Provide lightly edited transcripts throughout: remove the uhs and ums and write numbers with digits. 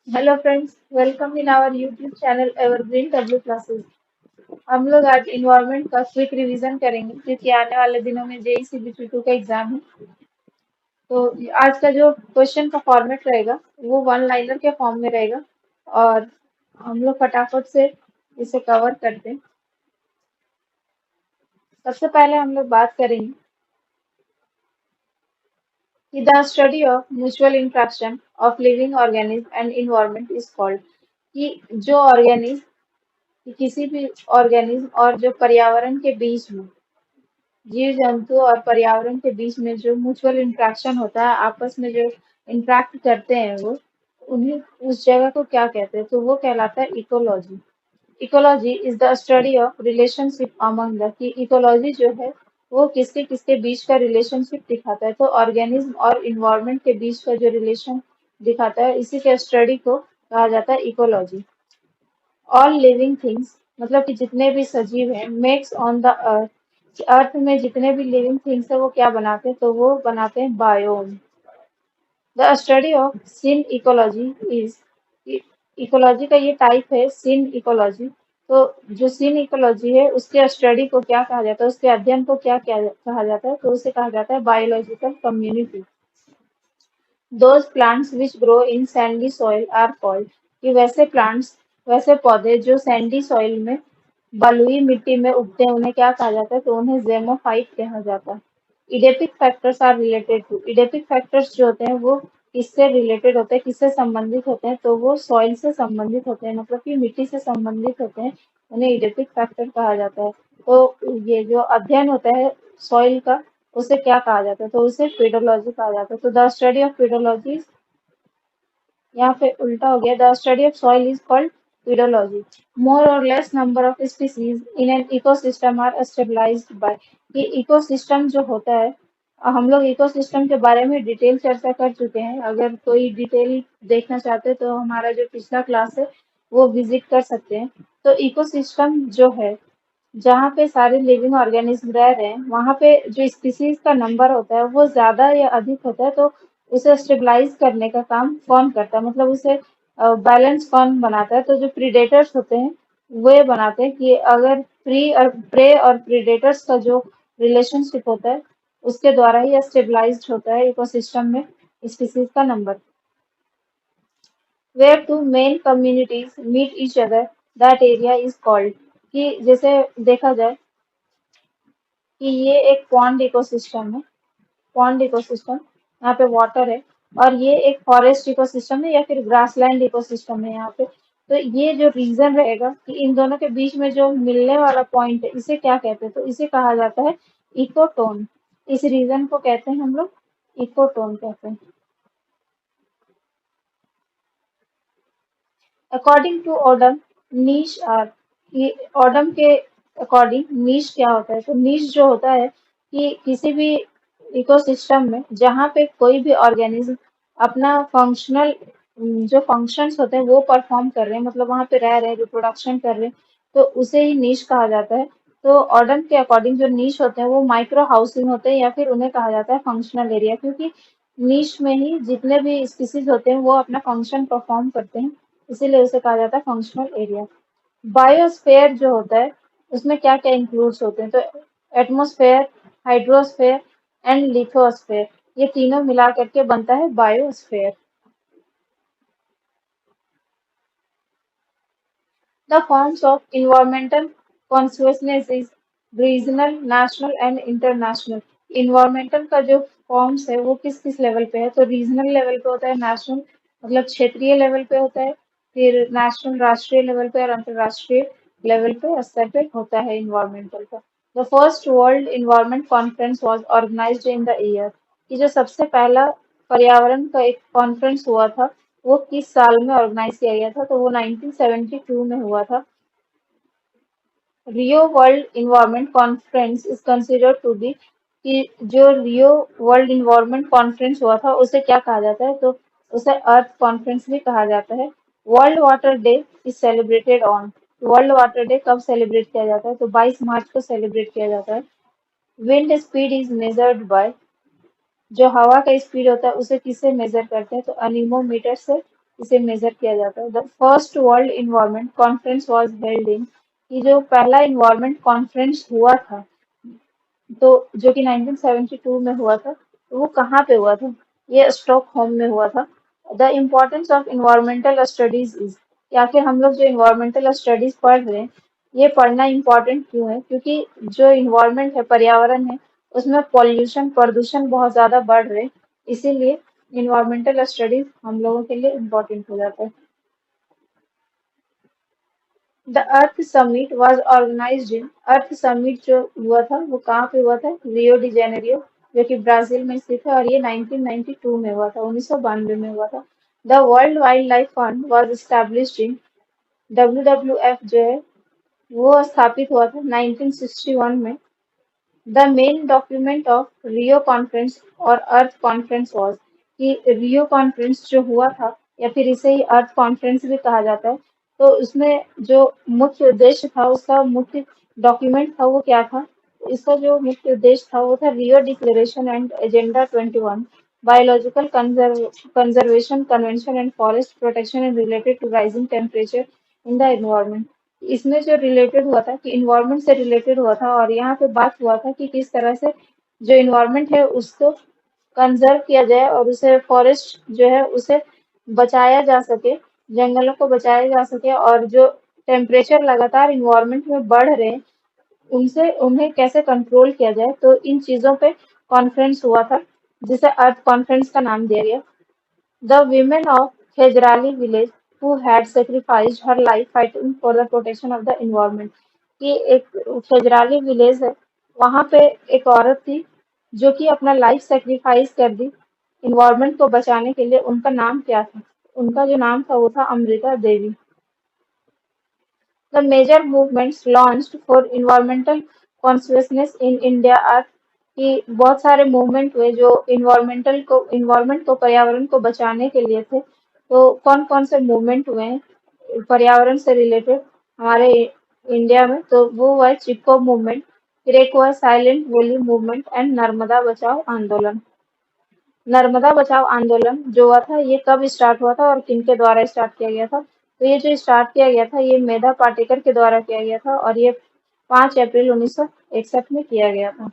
Hello friends, welcome in our YouTube channel evergreen W classes. हम लोग आज environment का क्विक रिवीजन करेंगे क्योंकि आने वाले दिनों में जेई सीबीटी का एग्जाम है। तो आज का जो क्वेश्चन का फॉर्मेट रहेगा वो वन लाइनर के फॉर्म में रहेगा और हम लोग फटाफट से इसे कवर करते हैं। सबसे पहले हम लोग बात करेंगे कि the study of mutual interaction of living organism and environment is called, कि जो ऑर्गेनिज्म कि किसी भी ऑर्गेनिज्म और जो पर्यावरण के बीच में, जीव जंतु और पर्यावरण के बीच में जो म्यूचुअल इंट्रैक्शन होता है, आपस में जो इंट्रैक्ट करते हैं वो, उन्हें उस जगह को क्या कहते हैं? तो वो कहलाता है ecology. Ecology is the study of relationship among the, कि इकोलॉजी जो है वो किसके किसके बीच का रिलेशनशिप दिखाता है। तो ऑर्गेनिज्म और इन्वायरमेंट के बीच का जो रिलेशन दिखाता है, इसी के स्टडी को कहा जाता है इकोलॉजी। ऑल लिविंग थिंग्स, मतलब कि जितने भी सजीव हैं, मेक्स ऑन द अर्थ, अर्थ में जितने भी लिविंग थिंग्स है वो क्या बनाते हैं? तो वो बनाते हैं biome. The study of synecology is, ecology का ये टाइप है सीन इकोलॉजी। तो जो सीन इकोलॉजी है उसके स्टडी को क्या कहा जाता है, उसके अध्ययन को क्या कहा जाता है? तो उसे कहा जाता है biological community. Those plants which grow in sandy soil are called, कि वैसे प्लांट्स, वैसे पौधे जो सैंडी सॉइल में, बलुई मिट्टी में उगते हैं, उन्हें क्या कहा जाता है? तो उन्हें ज़ेमोफाइट कहा जाता है। Edaphic factors are related to, edaphic factors जो होते हैं वो किससे रिलेटेड होते हैं, किससे संबंधित होते हैं? तो वो सॉइल से संबंधित होते हैं, मतलब कि मिट्टी से संबंधित होते हैं, उन्हें इडेपिक फैक्टर कहा जाता है। तो ये जो अध्ययन होता है सॉइल का, उसे क्या कहा जाता है? तो उसे पेडोलॉजी कहा जाता है। तो द स्टडी ऑफ पेडोलॉजी, यहाँ पे उल्टा हो गया, the study of soil is called pedology. More or less number of species in an ecosystem are stabilized by, कि इकोसिस्टम जो होता है, हम लोग इकोसिस्टम के बारे में डिटेल चर्चा कर चुके हैं। अगर कोई डिटेल देखना चाहते हैं तो हमारा जो पिछला क्लास है वो विजिट कर सकते हैं। तो इकोसिस्टम जो है, जहाँ पे सारे लिविंग ऑर्गेनिज्म रह रहे हैं, वहाँ पे जो स्पीसीज का नंबर होता है वो ज्यादा या अधिक होता है। तो उसे स्टेबलाइज करने का काम कौन करता है, मतलब उसे बैलेंस कौन बनाता है? तो जो प्रीडेटर्स होते हैं वे बनाते हैं, कि अगर प्रे और प्रीडेटर्स का जो रिलेशनशिप होता है उसके द्वारा ही स्टेबलाइज होता है इकोसिस्टम में स्पीसीज का number. Where two main communities meet each other, that area is called, कि जैसे देखा जाए कि ये एक पॉन्ड इकोसिस्टम है, पॉन्ड इकोसिस्टम, यहाँ पे वाटर है, और ये एक फॉरेस्ट इकोसिस्टम है या फिर ग्रासलैंड इकोसिस्टम है यहाँ पे। तो ये जो रीजन रहेगा कि इन दोनों के बीच में जो मिलने वाला पॉइंट है, इसे क्या कहते हैं? तो इसे कहा जाता है इकोटोन। इस रीजन को कहते हैं हम लोग इकोटोन कहते हैं। According to Odum, niche are, कि ओडम के अकॉर्डिंग नीश क्या होता है? तो नीश जो होता है कि किसी भी इकोसिस्टम में जहाँ पे कोई भी ऑर्गेनिज्म अपना फंक्शनल, जो फंक्शंस होते हैं वो परफॉर्म कर रहे हैं, मतलब वहाँ पे रह रहे हैं, रिप्रोडक्शन कर रहे हैं, तो उसे ही नीश कहा जाता है। तो ऑर्डन के अकॉर्डिंग जो नीश होते हैं वो माइक्रो हाउसिंग होते हैं या फिर उन्हें कहा जाता है फंक्शनल एरिया, क्योंकि नीश में ही जितने भी स्पीसीज होते हैं वो अपना फंक्शन परफॉर्म करते हैं, इसीलिए उसे कहा जाता है फंक्शनल एरिया। बायोस्फेयर जो होता है उसमें क्या क्या इंक्लूड्स होते हैं? तो एटमॉस्फेयर, हाइड्रोस्फेयर एंड लिथोस्फेयर, ये तीनों मिला करके बनता है biosphere. The forms of environmental consciousness is regional, national and international. Environmental का जो फॉर्म्स है वो किस किस लेवल पे है? तो रीजनल लेवल पे होता है, नेशनल मतलब क्षेत्रीय लेवल पे होता है, फिर नेशनल राष्ट्रीय लेवल पे, और अंतरराष्ट्रीय लेवल पे स्तर पे होता है इन्वायरमेंटल का। The first world environment conference was organised in the year, कि जो सबसे पहला पर्यावरण का एक कॉन्फ्रेंस हुआ था वो किस साल में ऑर्गेनाइज किया गया था? तो वो 1972 में हुआ था। Rio world environment conference is considered to be, कि जो रियो वर्ल्ड इन्वायरमेंट कॉन्फ्रेंस हुआ था उसे क्या कहा जाता है? तो उसे अर्थ कॉन्फ्रेंस भी कहा जाता है। World water day is celebrated on, world water day कब सेलिब्रेट किया जाता है? तो 22 मार्च को सेलिब्रेट किया जाता है। Wind speed is measured by, जो हवा का स्पीड होता है उसे किससे मेजर करते हैं? तो अनीमोमीटर से इसे मेजर किया जाता है। The first world environment conference was held in, कि जो पहला इन्वायरमेंट कॉन्फ्रेंस हुआ था तो जो कि 1972 में हुआ था, तो वो कहाँ पे हुआ था? ये स्टॉकहोम में हुआ था। The importance of environmental studies is, या फिर हम लोग जो इन्वायरमेंटल स्टडीज पढ़ रहे हैं, ये पढ़ना इम्पोर्टेंट क्यों है? क्योंकि जो इन्वायरमेंट है, पर्यावरण है, उसमें पॉल्यूशन, प्रदूषण बहुत ज्यादा बढ़ रहे हैं, इसीलिए इन्वायरमेंटल स्टडीज हम लोगों के लिए इम्पोर्टेंट हो जाता है। The earth summit was organised in, earth summit जो हुआ था वो कहाँ पे हुआ था? रियो डी जेनेरियो, जो कि ब्राजील में स्थित है, और ये 1992 में हुआ था, 1992 में हुआ था। The world wild life fund was established in, WWF जो है वो स्थापित हुआ था 1961 में। The main document of Rio conference और अर्थ कॉन्फ्रेंस वॉज, कि रियो कॉन्फ्रेंस जो हुआ था, या फिर इसे ही अर्थ कॉन्फ्रेंस भी कहा जाता है, तो उसमें जो मुख्य उद्देश्य था, उसका मुख्य डॉक्यूमेंट था, वो क्या था? इसका जो मुख्य उद्देश्य था वो था Rio declaration and agenda 21, biological conservation convention and forest protection and related to rising temperature in the environment. इसमें जो रिलेटेड हुआ था, कि इन्वायरमेंट से रिलेटेड हुआ था, और यहाँ पे बात हुआ था कि किस तरह से जो इन्वायरमेंट है उसको कंजर्व किया जाए और उसे, फॉरेस्ट जो है उसे बचाया जा सके, जंगलों को बचाया जा सके, और जो टेम्परेचर लगातार इन्वायरमेंट में बढ़ रहे हैं उनसे उन्हें कैसे कंट्रोल किया जाए। तो इन चीजों पे कॉन्फ्रेंस हुआ था, जिसे अर्थ कॉन्फ्रेंस का नाम दिया गया। The women of Khejrali village who had sacrificed her life fighting for the protection of the environment, कि एक खेजराली विलेज है, वहां पे एक औरत थी जो कि अपना लाइफ सेक्रीफाइस कर दी इन्वायरमेंट को बचाने के लिए। उनका नाम क्या था? उनका जो नाम था वो था Amrita Devi. The major movements launched for environmental consciousness in India are, कि बहुत सारे मूवमेंट हुए जो इन्वायरमेंट को, पर्यावरण को बचाने के लिए थे। तो कौन कौन से मूवमेंट हुए हैं पर्यावरण से रिलेटेड हमारे इंडिया में? तो वो हुआ है चिपको मूवमेंट, फिर एक हुआ silent valley movement and Narmada बचाओ आंदोलन। नर्मदा बचाओ आंदोलन जो हुआ था, ये कब स्टार्ट हुआ था और किनके द्वारा स्टार्ट किया गया था? तो ये जो स्टार्ट किया गया था, ये मेधा पाटेकर के द्वारा किया गया था, और ये 5 अप्रैल 1961 में किया गया था।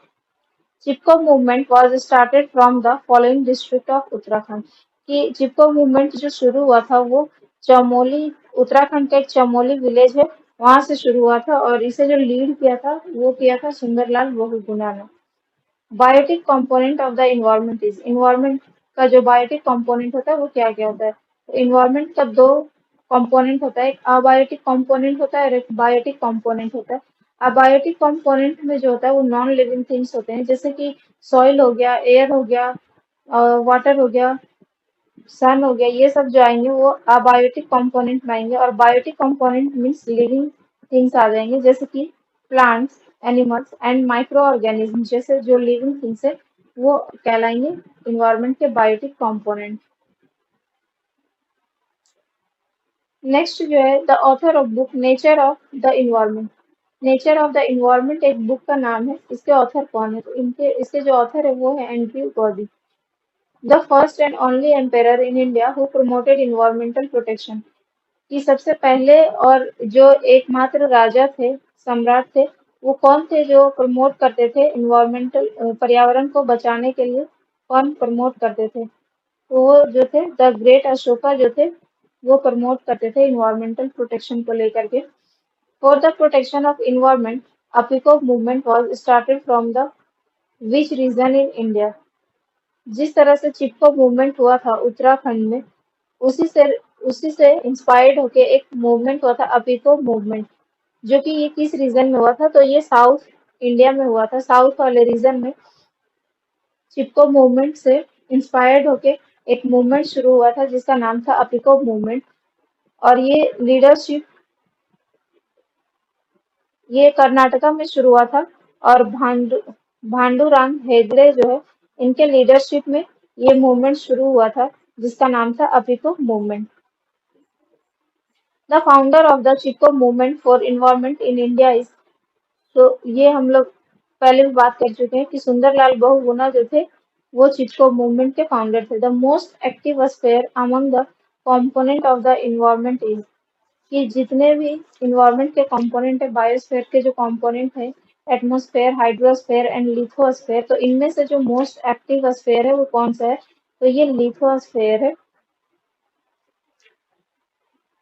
Chipko movement was started from the following district of Uttarakhand, कि चिपको मूवमेंट जो शुरू हुआ था वो चमोली, उत्तराखंड का एक चमोली विलेज है, वहां से शुरू हुआ था, और इसे जो लीड किया था वो किया था सुंदरलाल बहुगुणा ने। Biotic component of the environment is, environment का जो बायोटिक कंपोनेंट होता है वो क्या क्या होता है? तो इन्वायरमेंट का दो कंपोनेंट होता है, एक अबायोटिक कंपोनेंट होता है और एक बायोटिक कंपोनेंट होता है। अबायोटिक कंपोनेंट में जो होता है वो नॉन लिविंग थिंग्स होते हैं, जैसे कि सॉइल हो गया, एयर हो गया, वाटर हो गया, सन हो गया, ये सब जो आएंगे वो अबायोटिक कंपोनेंट में आएंगे। और biotic component means living things आ जाएंगे, जैसे कि plants, animals and micro organism, जैसे जो लिविंग थिंग्स है वो कहलाएंगे इन्वायरमेंट के बायोटिक कंपोनेंट। नेक्स्ट जो है the author of book nature of the environment. Nature of the environment एक बुक का नाम है, इसके ऑथर कौन है? तो इनके इसके जो ऑथर है वो है Andrew gaudy, the first and only emperor in India who promoted environmental protection, कि सबसे पहले और जो एकमात्र राजा थे, सम्राट थे, वो कौन थे जो प्रमोट करते थे इन्वायरमेंटल, पर्यावरण को बचाने के लिए कौन प्रमोट करते थे? तो वो जो थे द ग्रेट अशोका जो थे, वो प्रमोट करते थे इन्वायरमेंटल प्रोटेक्शन को लेकर के। For the protection of environment a peacock movement was started from the which region in India, जिस तरह से चिपको मूवमेंट हुआ था उत्तराखंड में, उसी से उसी से इंस्पायर्ड होके एक मूवमेंट हुआ था अपिको मूवमेंट, जो कि ये किस रीजन में हुआ था? तो ये साउथ इंडिया में हुआ था, साउथ वाले रीजन में चिपको मूवमेंट से इंस्पायर्ड होके एक मूवमेंट शुरू हुआ था जिसका नाम था अपिको मूवमेंट। और ये कर्नाटका में शुरू हुआ था, और भांडूराम हेगड़े जो है, इनके लीडरशिप में ये मूवमेंट शुरू हुआ था जिसका नाम था Appiko movement. The founder of the Chipko movement for environment in India is, तो ये हम लोग पहले भी बात कर चुके हैं कि सुंदरलाल बहुगुणा जो थे वो चिपको मूवमेंट के फाउंडर थे। The most active sphere among the component of the environment is, कि जितने भी इन्वायरमेंट के कंपोनेंट है, बायोस्फीयर के जो कंपोनेंट है, एटमॉस्फेयर, हाइड्रोस्फेयर एंड लिथोस्फेयर, तो इनमें से जो मोस्ट एक्टिव स्फेयर है वो कौन सा है, तो ये लिथोस्फेयर है।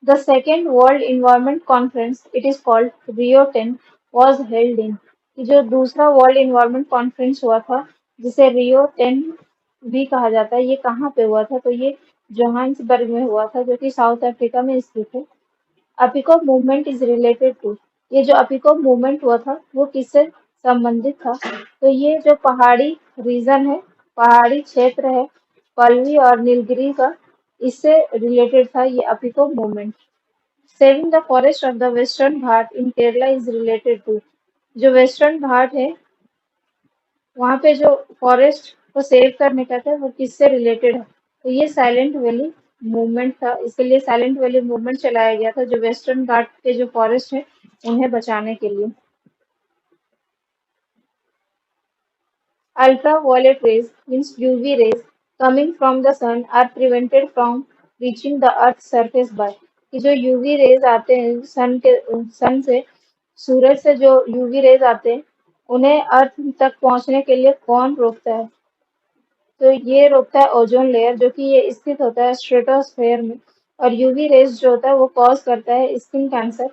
The second World Environment Conference, it is called Rio 10, was held in, कि जो दूसरा वर्ल्ड इन्वायरमेंट कॉन्फ्रेंस हुआ था, जिसे रियो 10 भी कहा जाता है, ये कहाँ पे हुआ था, तो ये जोहान्सबर्ग में हुआ था, जो कि साउथ अफ्रीका में स्थित है। Appiko movement is related to, ये जो अपिको मूवमेंट हुआ था वो किससे संबंधित था, तो ये जो पहाड़ी रीजन है, पहाड़ी क्षेत्र है, पल्लवी और नीलगिरी का, इससे रिलेटेड था ये Appiko movement. Saving the forest of the western Ghat in Kerala is related to, जो वेस्टर्न घाट है वहाँ पे जो फॉरेस्ट को सेव करने का था वो किससे रिलेटेड है, तो ये साइलेंट वैली मूवमेंट था। इसके लिए साइलेंट वैली मूवमेंट चलाया गया था, जो वेस्टर्न घाट के जो फॉरेस्ट है उन्हें बचाने के लिए। Ultraviolet rays means UV rays coming from the sun are prevented from reaching the earth's surface by, कि जो यूवी रेज आते हैं सन से, सूरज से जो यूवी रेज आते हैं उन्हें अर्थ तक पहुंचने के लिए कौन रोकता है, तो ये रोकता है ओजोन लेयर, जो कि ये स्थित होता है स्ट्रेटोस्फेयर में। और यूवी रेज जो होता है वो कॉज करता है स्किन कैंसर,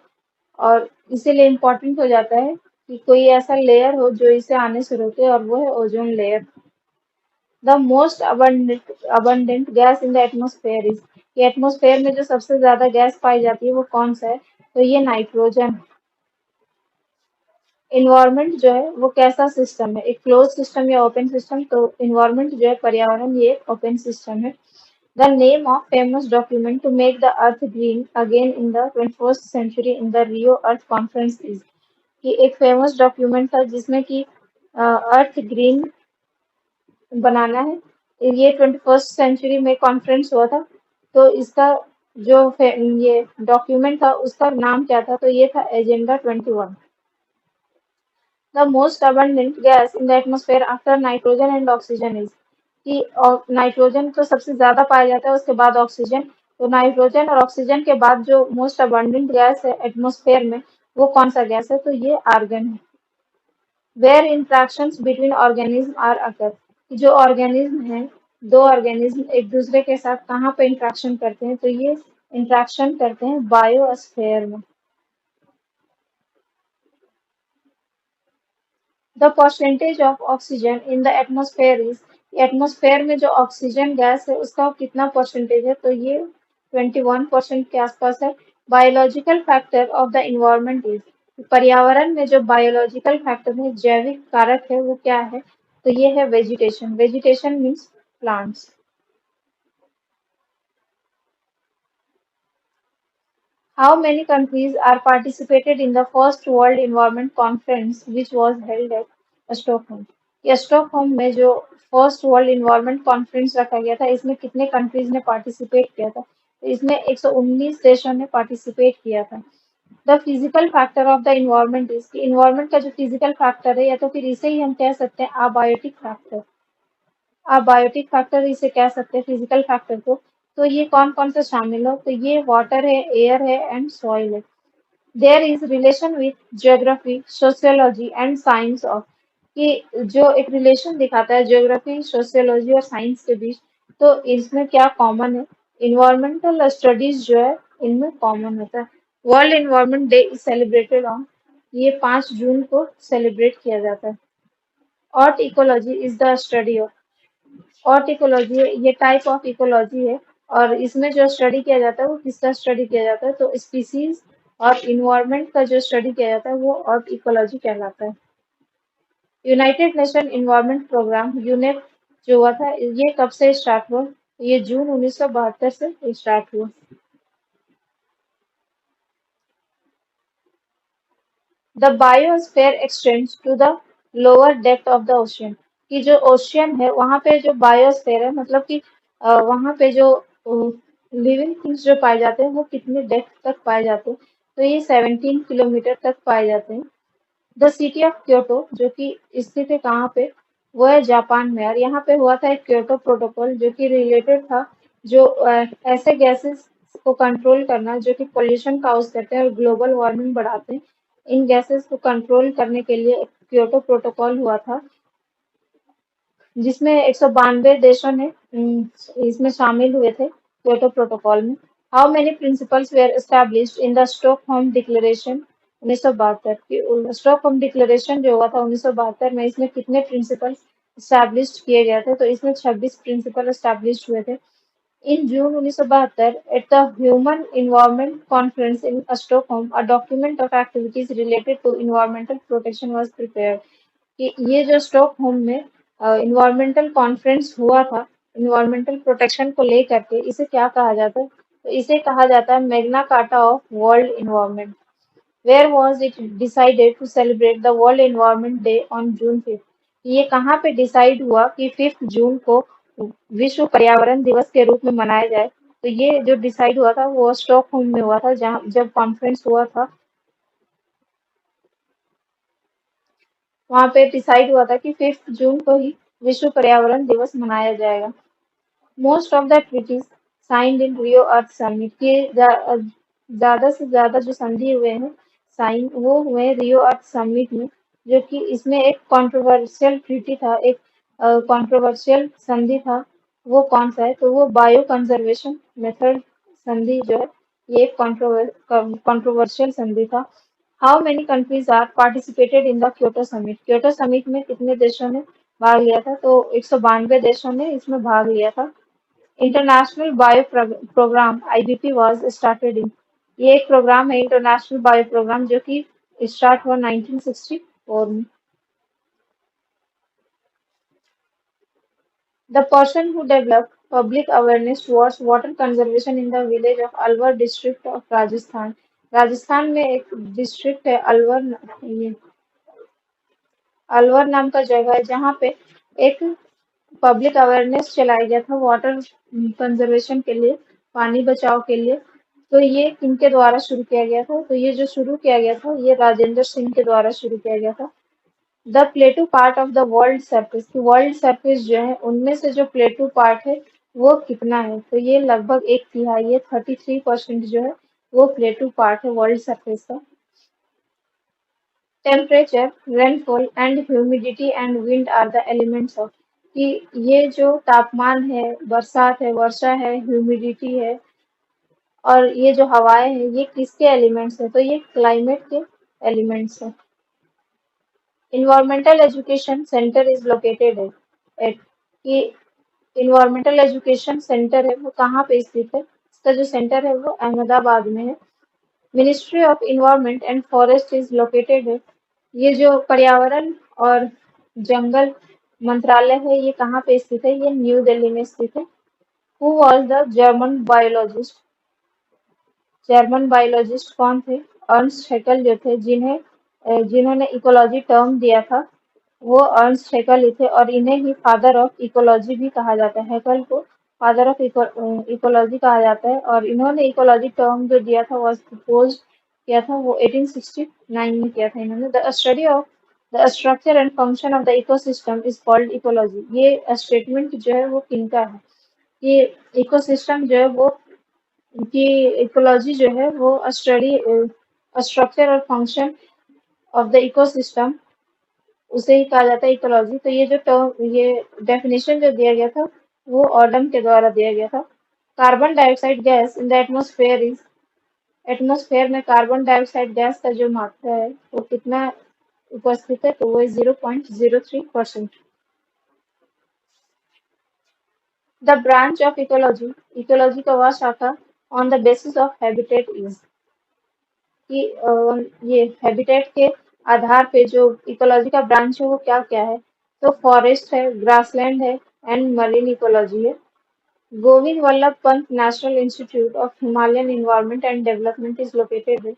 और इसीलिए इम्पोर्टेंट हो जाता है कि कोई ऐसा लेयर हो जो इसे आने से रोके, और वो है ozone layer. The most abundant gas in the atmosphere is, कि एटमोस्फेयर में जो सबसे ज्यादा गैस पाई जाती है वो कौन सा है, तो ये नाइट्रोजन। इन्वायरमेंट जो है वो कैसा सिस्टम है, एक क्लोज सिस्टम या ओपन सिस्टम, तो इन्वायरमेंट जो है पर्यावरण ये ओपन सिस्टम है। The name of famous document to make the earth green again in the 21st century in the Rio earth conference is, कि एक फेमस डॉक्यूमेंट था जिसमें कि अर्थ ग्रीन बनाना है, ये 21st सेंचुरी में कॉन्फ्रेंस हुआ था, तो इसका जो ये डॉक्यूमेंट था उसका नाम क्या था, तो ये था agenda 21। The most abundant gas in the atmosphere after nitrogen and oxygen is, कि नाइट्रोजन तो सबसे ज्यादा पाया जाता है, उसके बाद ऑक्सीजन, तो नाइट्रोजन और ऑक्सीजन के बाद जो मोस्ट abundant गैस है एटमोस्फेयर में वो कौन सा गैस है, तो ये आर्गन है। Where interactions between organism are occur, जो ऑर्गेनिज्म है, दो ऑर्गेनिज्म एक दूसरे के साथ कहाँ पे इंट्रैक्शन करते हैं, तो ये इंट्रैक्शन करते हैं बायोस्फेयर में। The percentage of oxygen in the atmosphere is, atmosphere में जो ऑक्सीजन गैस है उसका कितना परसेंटेज है, तो ये 21% के आसपास है। Biological factor of the environment is, पर्यावरण में जो बायोलॉजिकल फैक्टर है, जैविक कारक है, वो क्या है, तो ये है vegetation. Vegetation means plants. How many countries are participated in the first World Environment Conference which was held at Stockholm? ये स्टॉकहोम में जो फर्स्ट वर्ल्ड इन्वायरमेंट कॉन्फ्रेंस रखा गया था, इसमें कितने कंट्रीज ने पार्टिसिपेट किया था, तो इसमें 119 देशों ने पार्टिसिपेट किया था। The physical factor of the environment is, environment का जो फिजिकल फैक्टर है, या तो फिर इसे ही हम कह सकते हैं अबायोटिक फैक्टर। आप बायोटिक फैक्टर इसे कह सकते हैं फिजिकल फैक्टर को। तो ये कौन कौन से शामिल हो, तो ये वाटर है, एयर है एंड सॉइल है। There is relation with geography, sociology and science of, कि जो एक रिलेशन दिखाता है ज्योग्राफी, सोशियोलॉजी और साइंस के बीच, तो इसमें क्या कॉमन है, इन्वायरमेंटल स्टडीज जो है इनमें कॉमन होता है। World environment day is celebrated on, ये 5 जून को सेलिब्रेट किया जाता है। Earth ecology is the study of, और इकोलॉजी है, ये टाइप ऑफ इकोलॉजी है, और इसमें जो स्टडी किया जाता है वो किसका स्टडी किया जाता है, तो स्पीसीज और इन्वायरमेंट का जो स्टडी किया जाता है वो अर्थ इकोलॉजी कहलाता है। United Nation environment programme UNEP जो हुआ था, ये कब से स्टार्ट हुआ, ये जून 1972 से स्टार्ट हुआ। The biosphere extends to the lower depth of the ocean, कि जो ओशियन है वहां पे जो बायोस्फीयर है, मतलब कि वहां पे जो लिविंग थिंग्स जो पाए जाते हैं वो कितने डेप्थ तक पाए जाते हैं, तो ये 17 किलोमीटर तक पाए जाते हैं। द सिटी ऑफ क्योटो जो कि स्थित है कहाँ पे, वो है जापान में, और यहाँ पे हुआ था एक क्योटो प्रोटोकॉल जो कि रिलेटेड था जो ऐसे गैसेस को कंट्रोल करना जो कि पोल्यूशन काउज करते हैं और ग्लोबल वार्मिंग बढ़ाते हैं, इन गैसेस को कंट्रोल करने के लिए क्योटो प्रोटोकॉल हुआ था, जिसमें 192 देशों ने इसमें शामिल हुए थे क्योटो प्रोटोकॉल में। How many principles were established in the Stockholm declaration 1972 की स्टॉकहोम डिक्लेरेशन जो हुआ था 1972 में, इसमें कितने प्रिंसिपल्स एस्टैब्लिश किए गए थे? तो इसमें 26 प्रिंसिपल एस्टैब्लिश हुए थे। In June 1972, at the Human Environment Conference in Stockholm, a document of activities related to environmental protection was prepared. कि ये जो स्टॉकहोम में इन्वायरमेंटल कॉन्फ्रेंस हुआ था इन्वायरमेंटल प्रोटेक्शन को लेकर के, इसे क्या कहा जाता है? तो इसे कहा जाता है Magna carta of world environment. Where was it decided to celebrate the World Environment Day on June 5th? ये कहाँ पे डिसाइड हुआ कि 5 जून को विश्व पर्यावरण दिवस के रूप में मनाया जाए? तो ये जो डिसाइड हुआ था वो स्टॉकहोम में हुआ था, जहाँ जब कॉन्फ्रेंस हुआ था वहां पे डिसाइड हुआ था कि 5 जून को ही विश्व पर्यावरण दिवस मनाया जाएगा। Most of the treaties signed in Rio earth summit के ज्यादा से ज्यादा जो संधि हुए हैं साइन वो हुए रियो अर्थ समिट में, जो कि इसमें एक कंट्रोवर्शियल ट्रीटी था, एक कंट्रोवर्शियल संधि था। वो कौन सा है? तो वो बायो कंजर्वेशन मेथड संधि जो है, ये एक कंट्रोवर्शियल संधि था। How many countries are participated in the Kyoto summit? Kyoto summit में कितने देशों ने भाग लिया था? तो 192 देशों ने इसमें भाग लिया था। International bio programme IBP was started in, ये एक प्रोग्राम है इंटरनेशनल बायो प्रोग्राम जो कि स्टार्ट हुआ 1964 में। The person who developed public awareness towards water conservation in the village of Alwar district of Rajasthan. Rajasthan में एक डिस्ट्रिक्ट है अलवर, ये अलवर नाम का जगह है जहाँ पे एक पब्लिक अवेयरनेस चलाया गया था वाटर कंजर्वेशन के लिए, पानी बचाव के लिए। तो ये किनके द्वारा शुरू किया गया था? तो ये जो शुरू किया गया था ये राजेंद्र सिंह के द्वारा शुरू किया गया था। The प्लेटू part of the world surface, world surface जो है उनमें से जो प्लेटू पार्ट है वो कितना है? तो ये लगभग एक तिहाई है, 33% जो है वो प्लेटू पार्ट है वर्ल्ड सरफेस का। Temperature, rainfall and humidity and wind are the elements of, कि ये जो तापमान है, बरसात है, वर्षा है, ह्यूमिडिटी है और ये जो हवाएं हैं ये किसके एलिमेंट्स है? तो ये क्लाइमेट के एलिमेंट्स है। Environmental education centre is located है एट, कि इन्वायरमेंटल एजुकेशन सेंटर है वो कहाँ पे स्थित है? इसका जो सेंटर है वो अहमदाबाद में है। Ministry of environment and forest is located है, ये जो पर्यावरण और जंगल मंत्रालय है ये कहाँ पे स्थित है? ये न्यू दिल्ली में स्थित है। Who was the German biologist? German biologist कौन थे? अर्नस्ट हैकेल जो थे, जिन्होंने इकोलॉजी टर्म दिया था वो अर्नस्ट हैकेल ही थे, और इन्हें ही फादर ऑफ इकोलॉजी भी कहा जाता है। हैकेल को फादर ऑफ इकोलॉजी कहा जाता है, और इन्होंने इकोलॉजी टर्म जो दिया था वो प्रपोज किया था वो 1869 में किया था इन्होंने। The study of the structure and function of the ecosystem is called ecology, ये स्टेटमेंट जो है वो किनका है? ये इकोसिस्टम जो है वो, कि इकोलॉजी जो है वो स्टडी स्ट्रक्चर और फंक्शन ऑफ द इकोसिस्टम, उसे ही कहा जाता है इकोलॉजी। तो ये जो टर्म, ये डेफिनेशन जो दिया गया था वो ऑर्डम के द्वारा दिया गया था। Carbon dioxide gas in the atmosphere is, atmosphere में कार्बन डाइऑक्साइड गैस का जो मात्रा है वो कितना उपस्थित है? तो वो 0.03%। The branch of ecology, ecology का वह शाखा on the basis of habitat is, कि ये हैबिटेट के आधार पे जो इकोलॉजी का ब्रांच है वो क्या क्या है? तो फॉरेस्ट है, ग्रासलैंड है एंड मरीन इकोलॉजी है। Govind Vallabh Pant national institute of Himalayan environment and development is located है,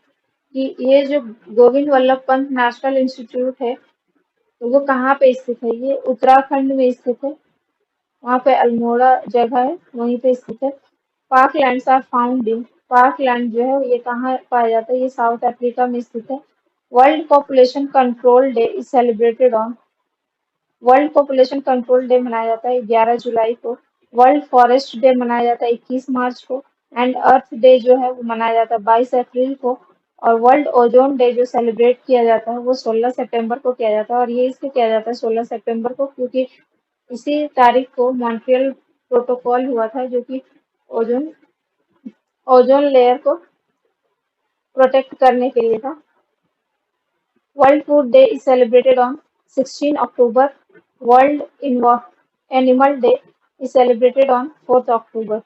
कि ये जो गोविंद वल्लभ पंत नेशनल इंस्टीट्यूट है तो वो कहाँ पे स्थित है? ये उत्तराखंड में स्थित है, वहाँ पे अल्मोड़ा जगह है वहीं पे स्थित है। पार्कलैंड्स आर फाउंड इन, पार्कलैंड जो है ये कहाँ पाया जाता है? ये साउथ अफ्रीका में स्थित है। World population control day is celebrated on, world population control day मनाया जाता है 11 जुलाई को वर्ल्ड फॉरेस्ट डे मनाया जाता है 21 मार्च को। एंड अर्थ डे जो है वो मनाया जाता है 22 अप्रैल को। और वर्ल्ड ओजोन डे जो सेलिब्रेट किया जाता है वो 16 सितंबर को किया जाता है। और ये इसलिए किया जाता है 16 सितंबर को क्योंकि इसी तारीख को मॉन्ट्रियल प्रोटोकॉल हुआ था जो कि ओजोन ओजोन लेयर को प्रोटेक्ट करने के लिए था। World food day is celebrated on 16 October. World animal day is celebrated on 4 October.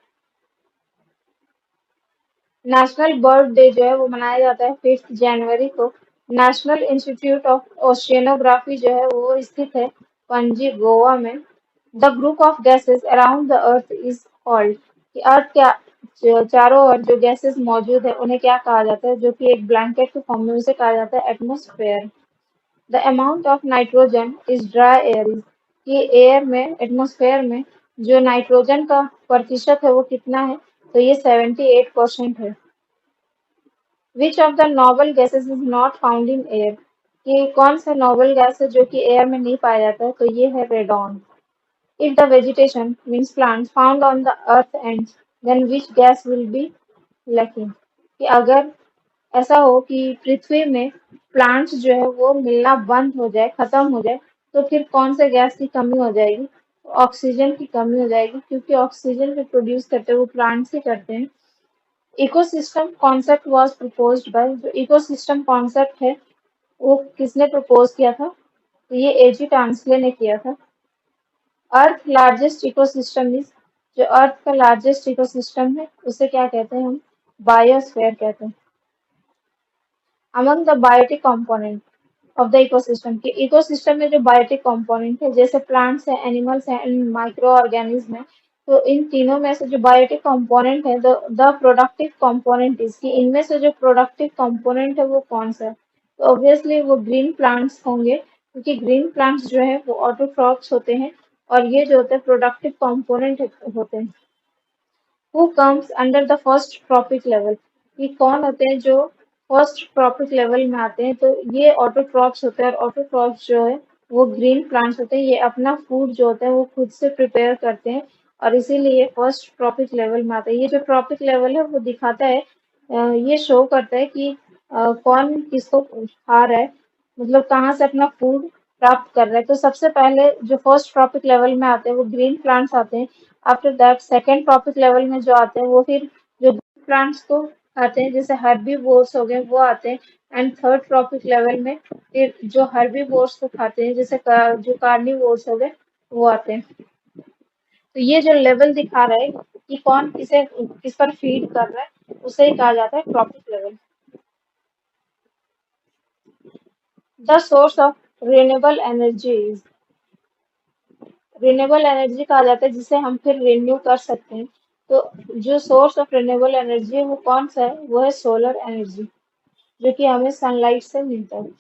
National bird day जो है वो मनाया जाता है 5 जनवरी को। नेशनल इंस्टीट्यूट ऑफ ओशियनोग्राफी जो है वो स्थित है पणजी, गोवा में। The group of gases around the earth is called, कि अर्थ क्या जो चारों ओर जो गैसेस मौजूद है उन्हें क्या कहा जाता है, जो कि एक ब्लैंकेट के फॉर्म में उसे कहा जाता है atmosphere. The amount of nitrogen is dry air is, कि एयर में एटमॉस्फेयर में जो नाइट्रोजन का प्रतिशत है वो कितना है, तो ये 78% है। Which of the noble gases is not found in air, कि कौन सा नोबल गैस है जो कि एयर में नहीं पाया जाता है, तो ये है radon. If the vegetation means plants found on the earth ends, then which gas will be lacking, कि अगर ऐसा हो कि पृथ्वी में प्लांट्स जो है वो मिलना बंद हो जाए, खत्म हो जाए, तो फिर कौन से गैस की कमी हो जाएगी, ऑक्सीजन की कमी हो जाएगी, क्योंकि ऑक्सीजन जो प्रोड्यूस करते हैं वो प्लांट्स ही करते हैं। Ecosystem concept was proposed by, जो इकोसिस्टम कॉन्सेप्ट है वो किसने प्रपोज किया था, तो ये एजी टांसले ने किया था। अर्थ लार्जेस्ट इकोसिस्टम इज, जो अर्थ का लार्जेस्ट इकोसिस्टम है उसे क्या कहते हैं हम, बायोस्फीयर कहते हैं। Among the biotic component of the ecosystem, के इकोसिस्टम में जो बायोटिक कंपोनेंट है जैसे प्लांट्स है, एनिमल्स है एंड माइक्रो ऑर्गेनिज्म है, तो इन तीनों में से जो बायोटिक कंपोनेंट है द प्रोडक्टिव कंपोनेंट इसकी, इनमें से जो प्रोडक्टिव कंपोनेंट है वो कौन सा है, तो ऑब्वियसली वो ग्रीन प्लांट्स होंगे, क्योंकि ग्रीन प्लांट्स जो है वो ऑटोट्रॉप्स होते हैं और ये जो होते हैं प्रोडक्टिव कंपोनेंट होते हैं। Who comes under the first trophic level, ये कौन होते हैं जो फर्स्ट ट्रॉपिक लेवल में आते हैं, तो ये ऑटोट्रॉप्स होते हैं। और ऑटोट्रॉप्स जो है वो ग्रीन प्लांट्स होते हैं, ये अपना फूड जो होता है वो खुद से प्रिपेयर करते हैं और इसीलिए फर्स्ट ट्रॉपिक लेवल में आता है। ये जो ट्रॉपिक लेवल है वो दिखाता है, ये शो करता है कि कौन किसको खा रहा है, मतलब कहाँ से अपना फूड प्राप्त कर रहा है। तो सबसे पहले जो फर्स्ट ट्रॉपिक लेवल में आते हैं वो ग्रीन प्लांट्स आते हैं। After that second trophic level में जो आते हैं वो फिर जो प्लांट्स को खाते हैं जैसे हर्बीवोर्स हो गए वो आते हैं। एंड थर्ड ट्रॉपिक लेवल में फिर जो हर्बीवोर्स को खाते हैं जैसे जो कार्निवोर्स हो गए वो आते हैं। तो ये जो लेवल दिखा रहा है कि कौन किसे किस पर फीड कर रहा है उसे ही कहा जाता है trophic level. The source of renewable energy, renewable energy कहा जाता है जिसे हम फिर रिन्यू कर सकते हैं। तो जो सोर्स ऑफ रिन्यूएबल एनर्जी है वो कौन सा है, वो है सोलर एनर्जी, जो कि हमें सनलाइट से मिलता है।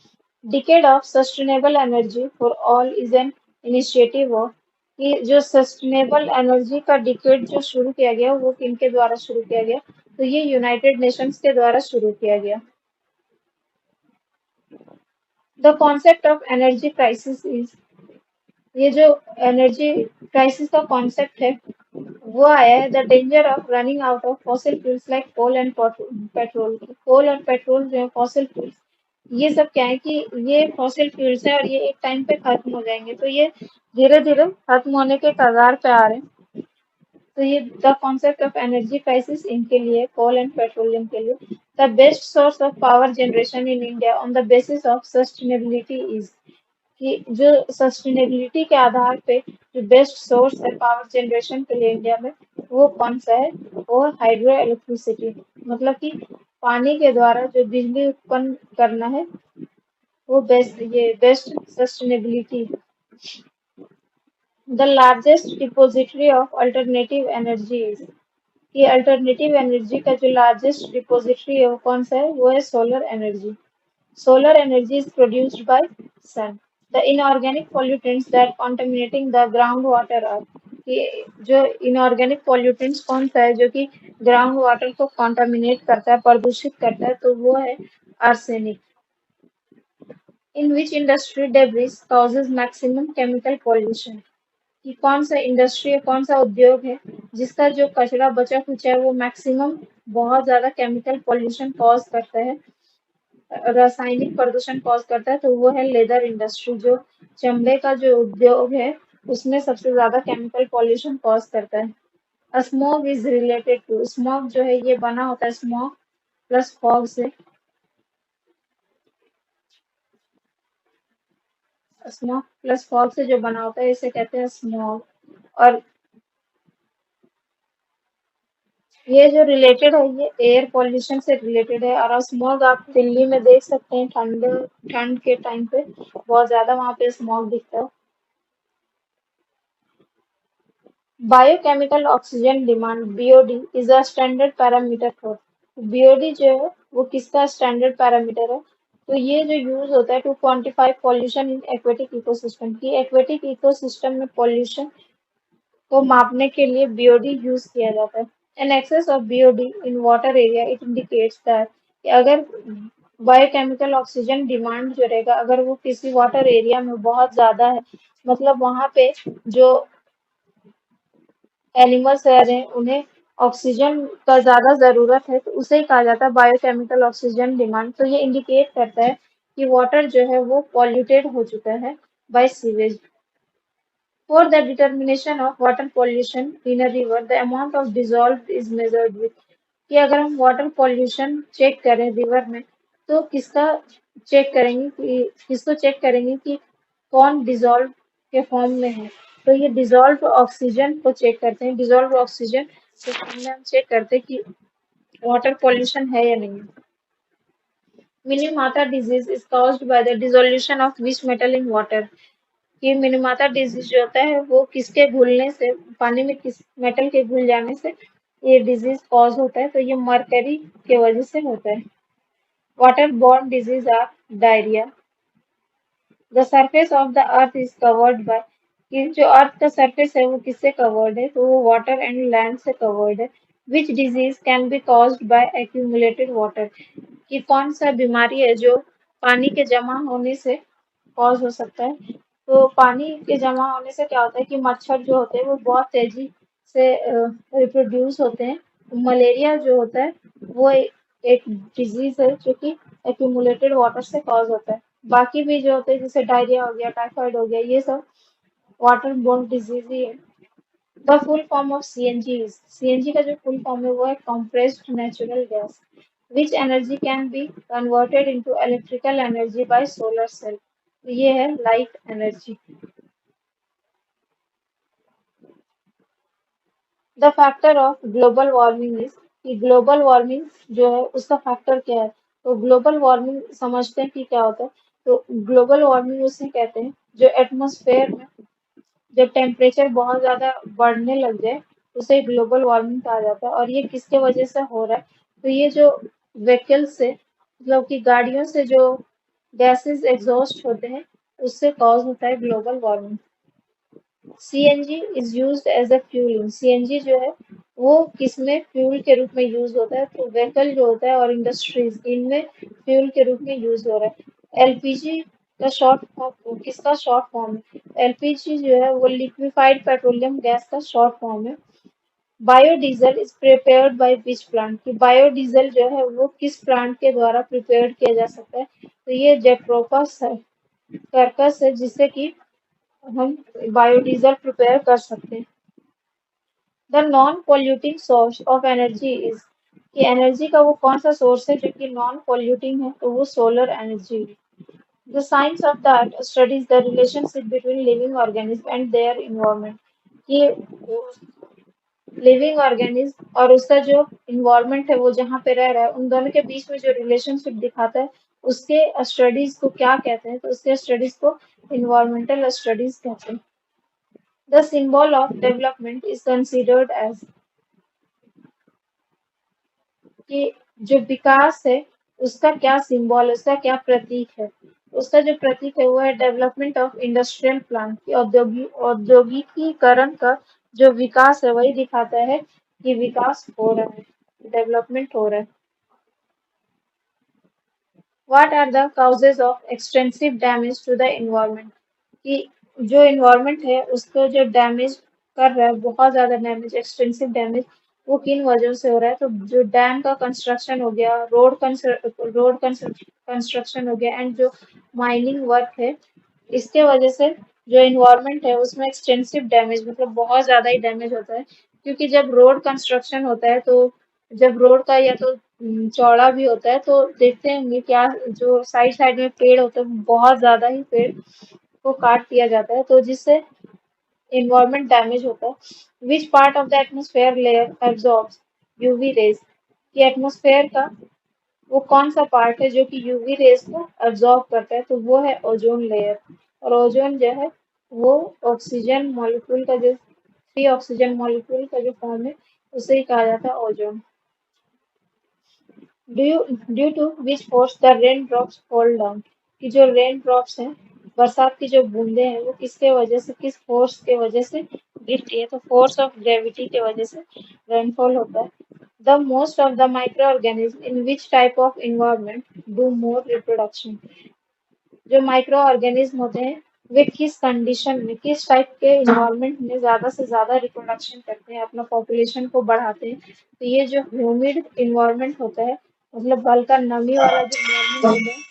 Decade of sustainable energy for all is an initiative of, कि जो सस्टेनेबल एनर्जी का डिकेड जो शुरू किया गया वो किनके द्वारा शुरू किया गया, तो ये यूनाइटेड नेशंस के द्वारा शुरू किया गया। The concept of energy crisis is, ये जो एनर्जी क्राइसिस का कॉन्सेप्ट है वो आया है the danger of running out of fossil fuels like coal and petrol. Coal और पेट्रोल जो है फॉसिल फ्यूल्स, ये सब क्या है कि ये फॉसिल फ्यूल्स है और ये एक टाइम पे खत्म हो जाएंगे, तो ये धीरे धीरे खत्म होने के कगार पे आ रहे हैं। तो ये the concept of energy crisis इनके लिए, कोल एंड पेट्रोलियम के लिए। The best source of power generation in India on the basis of sustainability is, कि जो सस्टेनेबिलिटी के आधार पे जो बेस्ट सोर्स है पावर जनरेशन के लिए इंडिया में वो कौन सा है, वो हाइड्रो इलेक्ट्रिसिटी, मतलब कि पानी के द्वारा जो बिजली उत्पन्न करना है वो बेस्ट, ये best sustainability. The largest depository of alternative energy, ये अल्टरनेटिव एनर्जी का जो लार्जेस्ट डिपोजिटरी है वो कौन सा है, वो है solar energy. Solar energy is produced by sun. The inorganic pollutants that contaminating the groundwater are, कि जो inorganic pollutants कौन सा है जो कि ग्राउंड वाटर को contaminate करता है, प्रदूषित करता है, तो वो है arsenic. In which industry debris causes maximum chemical pollution? कि कौन सा इंडस्ट्री है, कौन सा उद्योग है जिसका जो कचरा बचा खुचा है वो मैक्सिमम बहुत ज्यादा केमिकल पॉल्यूशन कॉज करता है, रासायनिक प्रदूषण कॉज करता है, तो वो है लेदर इंडस्ट्री। जो चमड़े का जो उद्योग है उसमें सबसे ज्यादा केमिकल पॉल्यूशन कॉज करता है। Smog is related to, smog जो है ये बना होता है स्मॉग प्लस फॉग से। स्मॉग प्लस फॉग से जो बना होता है इसे कहते हैं स्मॉग। और ये जो रिलेटेड है ये एयर पॉल्यूशन से रिलेटेड है। और स्मॉग आप दिल्ली में देख सकते हैं, ठंड ठंड के टाइम पे बहुत ज्यादा वहां पे स्मॉग दिखता है। Biochemical oxygen demand BOD is a standard parameter for, BOD जो है वो किसका स्टैंडर्ड पैरामीटर है, तो ये जो यूज होता है to quantify pollution in aquatic ecosystem, की एक्वेटिक इकोसिस्टम में पॉल्यूशन को मापने के लिए बीओडी यूज किया जाता है। An excess of BOD in water area it indicates that कि अगर बायोकेमिकल ऑक्सीजन डिमांड जो रहेगा अगर वो किसी वाटर एरिया में बहुत ज्यादा है, मतलब वहां पे जो एनिमल्स रह रहे हैं उन्हें ऑक्सीजन का ज्यादा जरूरत है, तो उसे ही कहा जाता है बायोकेमिकल ऑक्सीजन डिमांड। तो ये इंडिकेट करता है कि वाटर जो है वो पॉल्यूटेड हो चुका है by sewage. For the determination of water pollution in a river, the amount of dissolved is measured with, कि अगर हम वाटर पॉल्यूशन चेक करें रिवर में तो किसका चेक करेंगे, कि किसको चेक करेंगे कि कौन डिजॉल्व के फॉर्म में है, तो ये डिजॉल्व ऑक्सीजन को चेक करते हैं। डिजॉल्व ऑक्सीजन के फॉर्म में हम चेक करते हैं कि वाटर पॉल्यूशन है या नहीं। Minimata disease is caused by the dissolution of which metal in water, ये मिनीमाता डिजीज जो होता है वो किसके घुलने से, पानी में किस मेटल के घुल जाने से ये डिजीज कॉज होता है, तो ये मरकरी के वजह से होता है। Water borne disease are diarrhoea. The surface of the earth is covered by, कि जो अर्थ का सरफेस है वो किससे कवर्ड है, तो वो वाटर एंड लैंड से कवर्ड है। Which disease can be caused by accumulated water, कि कौन सा बीमारी है जो पानी के जमा होने से कॉज हो सकता है। तो पानी के जमा होने से क्या होता है कि मच्छर जो होते हैं वो बहुत तेजी से रिप्रोड्यूस होते हैं। मलेरिया जो होता है वो एक डिजीज है जो कि एक्यूमुलेटेड वाटर से कॉज होता है। बाकी भी जो होते हैं जैसे डायरिया हो गया, टाइफाइड हो गया, ये सब वाटर बोर्न डिजीज ही है। The full form of CNG is, CNG का जो फुल फॉर्म है वो है compressed natural gas which energy can be converted into electrical energy by solar cell, ये है light energy. The factor of global warming is, कि global warming जो है उसका फैक्टर क्या है, तो ग्लोबल वार्मिंग समझते हैं कि क्या होता है। तो ग्लोबल वार्मिंग उसे कहते हैं जो एटमॉस्फेयर में जब टेम्परेचर बहुत ज्यादा बढ़ने लग जाए उसे ग्लोबल वार्मिंग कहा जाता है। और ये किसके वजह से हो रहा है, तो ये जो व्हीकल्स से, मतलब कि गाड़ियों से जो गैसेस एग्जॉस्ट होते हैं उससे कॉज होता है global warming. CNG is used as a fuel, CNG जो है वो किसमें फ्यूल के रूप में यूज होता है, तो व्हीकल जो होता है और इंडस्ट्रीज इनमें फ्यूल के रूप में यूज हो रहा है। एलपीजी का शॉर्ट फॉर्म किसका शॉर्ट फॉर्म है, एलपीजी जो है वो लिक्विफाइड पेट्रोलियम गैस का शॉर्ट फॉर्म है। Biodiesel is prepared by which plant, कि बायोडीजल जो है वो किस प्लांट के द्वारा प्रिपेयर्ड किया जा सकता है, तो ये जेट्रोफा सर्कस है जिससे कि हम बायोडीजल प्रिपेयर कर सकते हैं। The non polluting source of energy is, कि एनर्जी का वो कौन सा सोर्स है जो कि नॉन पॉल्यूटिंग है, तो वो solar energy. The science of that studies the relationship between living organism and their environment, कि लिविंग ऑर्गेनिज्म और उसका जो इन्वायरमेंट है वो जहाँ पे रह रहा है उन दोनों के बीच में जो रिलेशनशिप दिखाता है उसके स्टडीज को क्या कहते हैं, तो उसके स्टडीज को इन्वायरमेंटल स्टडीज कहते हैं। The symbol of development is considered as, कि जो विकास है उसका क्या सिंबल है, उसका क्या प्रतीक है, उसका जो प्रतीक है वो है डेवलपमेंट ऑफ इंडस्ट्रियल प्लांट, की औद्योगिकीकरण का जो विकास है वही दिखाता है कि विकास हो रहा है, डेवलपमेंट हो रहा है। What are the causes of extensive damage to the environment, कि जो इन्वायरमेंट है उसको जो डैमेज कर रहा है, बहुत ज्यादा डैमेज, एक्सटेंसिव डैमेज, वो किन वजहों से हो रहा है? तो जो डैम का कंस्ट्रक्शन हो गया, रोड कंस्ट्रक्शन हो गया, एंड जो माइनिंग वर्क है, इसके वजह से जो इन्वायरमेंट है उसमें एक्सटेंसिव डैमेज, मतलब बहुत ज्यादा ही डैमेज होता है। क्योंकि जब रोड कंस्ट्रक्शन होता है, तो जब रोड का या तो चौड़ा भी होता है, तो देखते होंगे क्या, जो साइड साइड में पेड़ होते हैं, बहुत ज्यादा ही पेड़ को काट दिया जाता है, तो जिससे इन्वायरमेंट डैमेज होता है। Which part of the atmosphere layer absorbs UV rays? कि एटमोस्फेयर का वो कौन सा पार्ट है जो कि यूवी रेज को अब्जॉर्ब करता है? तो वो है ओजोन लेयर। और ओजोन जो है वो ऑक्सीजन मॉलिक्यूल का जो फ्री ऑक्सीजन मॉलिक्यूल का जो फॉर्म है, उसे ही कहा जाता है ozone. Due to which force the rain drops fall down? कि जो रेन ड्रॉप्स हैं, बरसात की जो बूंदे हैं, वो किसके वजह से, किस फोर्स के वजह से गिरती है? तो फोर्स ऑफ ग्रेविटी के वजह से रेनफॉल होता है। The most of the micro organism in which type of environment do more reproduction? जो माइक्रो ऑर्गेनिज्म होते हैं, वे किस कंडीशन में, किस टाइप के इन्वायरमेंट में ज्यादा से ज्यादा रिप्रोडक्शन करते हैं, अपना पॉपुलेशन को बढ़ाते हैं? तो ये जो ह्यूमिड इन्वायरमेंट होता है, मतलब हल्का नमी वाला जो इन्वायरमेंट होता है,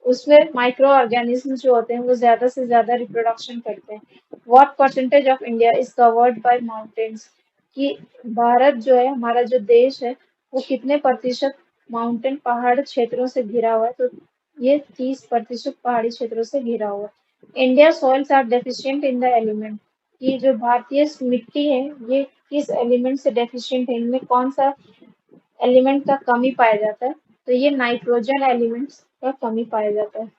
उसमें माइक्रो ऑर्गेनिज्म जो होते हैं वो ज्यादा से ज्यादा रिप्रोडक्शन करते हैं। What percentage of India is covered bye mountains? कि भारत जो है, हमारा जो देश है, वो कितने प्रतिशत माउंटेन पहाड़ क्षेत्रों से घिरा हुआ है? तो ये 30% पहाड़ी क्षेत्रों से घिरा हुआ है। India soils are deficient in the element? कि जो भारतीय मिट्टी है, ये किस एलिमेंट से डेफिशिएंट है? इनमें कौन सा एलिमेंट का कमी पाया जाता है? तो ये नाइट्रोजन एलिमेंट्स का कमी पाया जाता है।